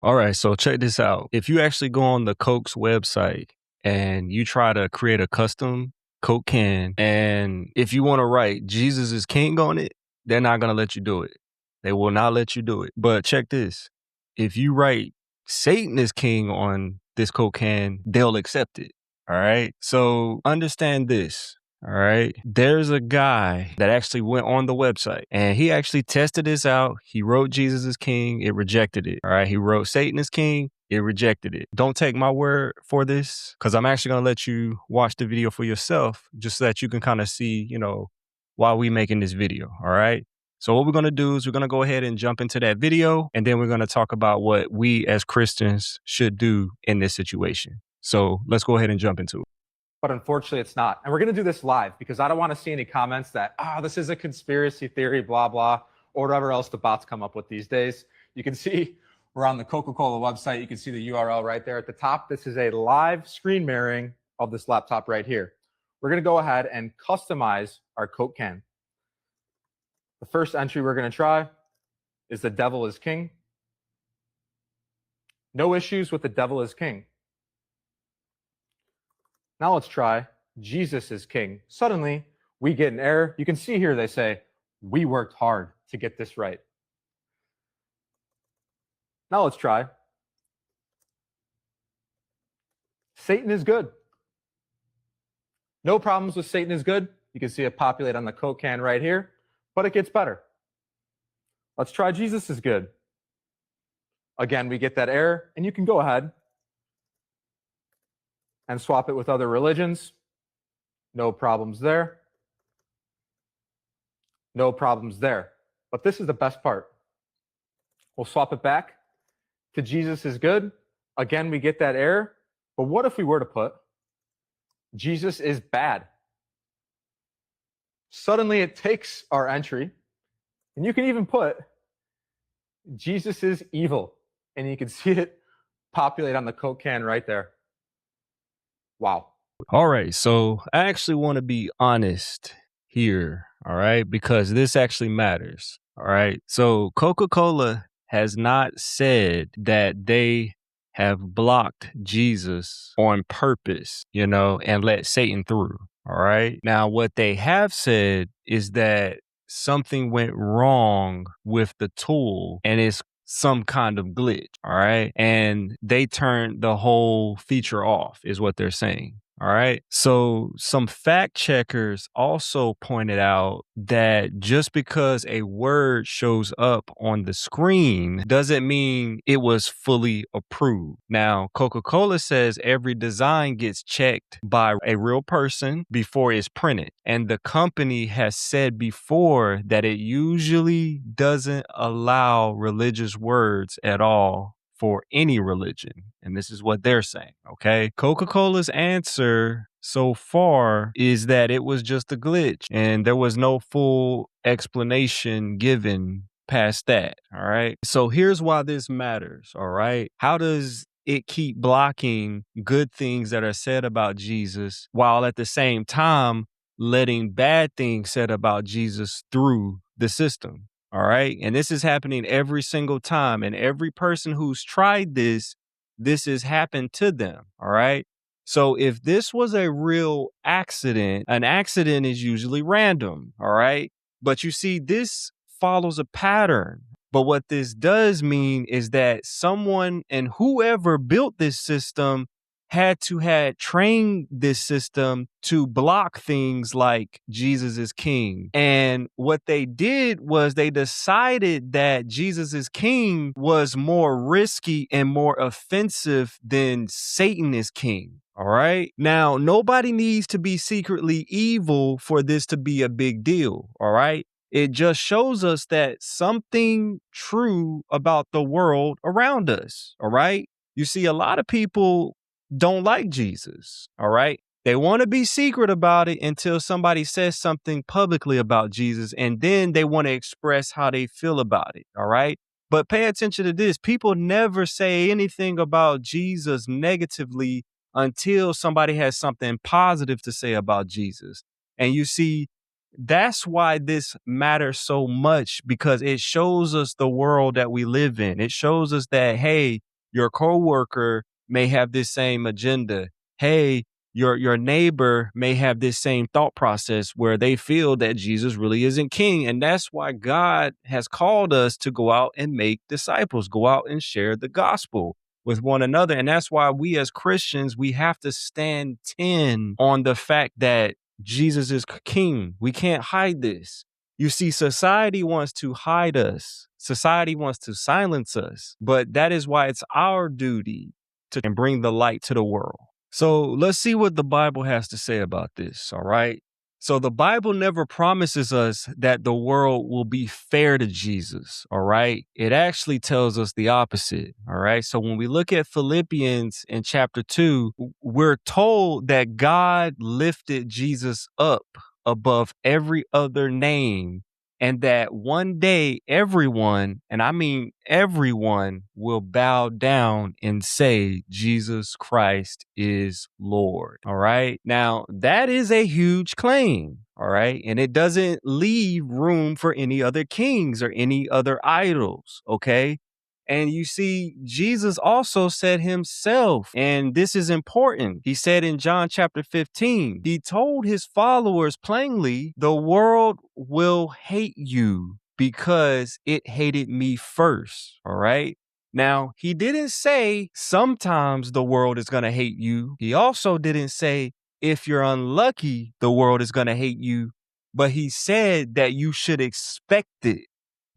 All right, so check this out. If you actually go on the Coke's website and you try to create a custom Coke can, and if you want to write Jesus is King on it, they're not going to let you do it. They will not let you do it. But check this. If you write Satan is King on this Coke can, they'll accept it. All right. So understand this. All right. There's a guy that actually went on the website and he actually tested this out. He wrote Jesus is King. It rejected it. All right. He wrote Satan is King. It rejected it. Don't take my word for this because I'm actually going to let you watch the video for yourself just so that you can kind of see, why we making this video. All right. So what we're going to do is we're going to go ahead and jump into that video and then we're going to talk about what we as Christians should do in this situation. So let's go ahead and jump into it. But unfortunately, it's not. And we're going to do this live because I don't want to see any comments that, this is a conspiracy theory, blah, blah, or whatever else the bots come up with these days. You can see we're on the Coca-Cola website. You can see the URL right there at the top. This is a live screen mirroring of this laptop right here. We're going to go ahead and customize our Coke can. The first entry we're going to try is the devil is king. No issues with the devil is king. Now let's try Jesus is king. Suddenly, we get an error. You can see here they say, we worked hard to get this right. Now let's try Satan is good. No problems with Satan is good. You can see it populate on the Coke can right here, but it gets better. Let's try Jesus is good. Again, we get that error, and you can go ahead and swap it with other religions. No problems there. No problems there. But this is the best part. We'll swap it back to Jesus is good. Again, we get that error. But what if we were to put Jesus is bad? Suddenly it takes our entry, and you can even put Jesus is evil. And you can see it populate on the Coke can right there. Wow. All right. So I actually want to be honest here. All right. Because this actually matters. All right. So Coca-Cola has not said that they have blocked Jesus on purpose, and let Satan through. All right. Now, what they have said is that something went wrong with the tool and it's some kind of glitch. All right. And they turned the whole feature off is what they're saying. All right. So some fact checkers also pointed out that just because a word shows up on the screen doesn't mean it was fully approved. Now, Coca-Cola says every design gets checked by a real person before it's printed. And the company has said before that it usually doesn't allow religious words at all for any religion. And this is what they're saying, okay? Coca-Cola's answer so far is that it was just a glitch and there was no full explanation given past that, all right? So here's why this matters, all right? How does it keep blocking good things that are said about Jesus while at the same time letting bad things said about Jesus through the system? All right. And this is happening every single time. And every person who's tried this has happened to them. All right. So if this was a real accident, an accident is usually random. All right. But you see, this follows a pattern. But what this does mean is that someone and whoever built this system had trained this system to block things like Jesus is king. And what they did was they decided that Jesus is king was more risky and more offensive than Satan is king. All right. Now, nobody needs to be secretly evil for this to be a big deal. All right. It just shows us that something true about the world around us. All right. You see, a lot of people don't like Jesus. All right. They want to be secret about it until somebody says something publicly about Jesus, and then they want to express how they feel about it. All right. But pay attention to this. People never say anything about Jesus negatively until somebody has something positive to say about Jesus. And you see, that's why this matters so much, because it shows us the world that we live in. It shows us that, hey, Your coworker may have this same agenda. Hey, your neighbor may have this same thought process where they feel that Jesus really isn't king. And that's why God has called us to go out and make disciples, go out and share the gospel with one another. And that's why we as Christians, we have to stand 10 on the fact that Jesus is king. We can't hide this. You see, society wants to hide us. Society wants to silence us, but that is why it's our duty to bring the light to the world. So let's see what the Bible has to say about this, all right? So the Bible never promises us that the world will be fair to Jesus, all right? It actually tells us the opposite, all right? So when we look at Philippians in chapter 2, we're told that God lifted Jesus up above every other name, and that one day everyone, and I mean everyone, will bow down and say Jesus Christ is Lord. All right. Now, that is a huge claim. All right. And it doesn't leave room for any other kings or any other idols. Okay. And you see, Jesus also said himself, and this is important. He said in John chapter 15, he told his followers plainly, the world will hate you because it hated me first. All right. Now, he didn't say sometimes the world is going to hate you. He also didn't say if you're unlucky, the world is going to hate you. But he said that you should expect it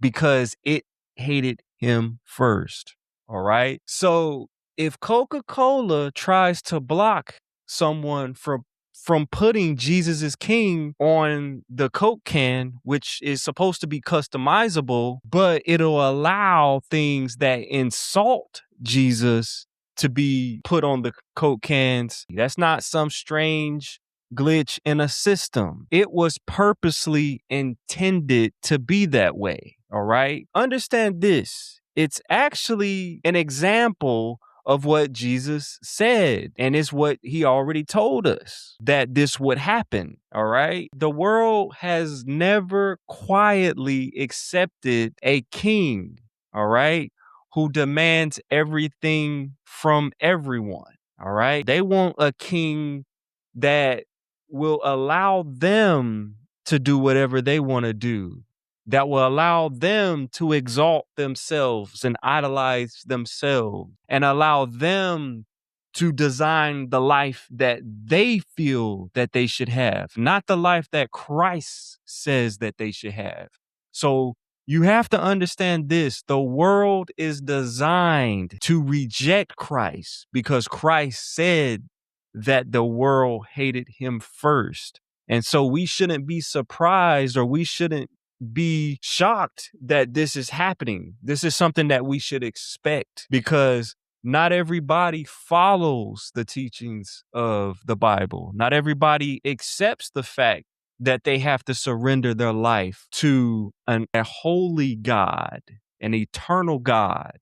because it hated him first. All right. So if Coca-Cola tries to block someone from putting Jesus is king on the Coke can, which is supposed to be customizable, but it'll allow things that insult Jesus to be put on the Coke cans. That's not some strange glitch in a system. It was purposely intended to be that way. All right. Understand this. It's actually an example of what Jesus said. And it's what he already told us that this would happen. All right. The world has never quietly accepted a king. All right. Who demands everything from everyone. All right. They want a king that will allow them to do whatever they want to do, that will allow them to exalt themselves and idolize themselves and allow them to design the life that they feel that they should have, not the life that Christ says that they should have. So you have to understand this. The world is designed to reject Christ because Christ said that the world hated him first. And so we shouldn't be surprised, or we shouldn't be shocked that this is happening. This is something that we should expect because not everybody follows the teachings of the Bible. Not everybody accepts the fact that they have to surrender their life to a holy God, an eternal God.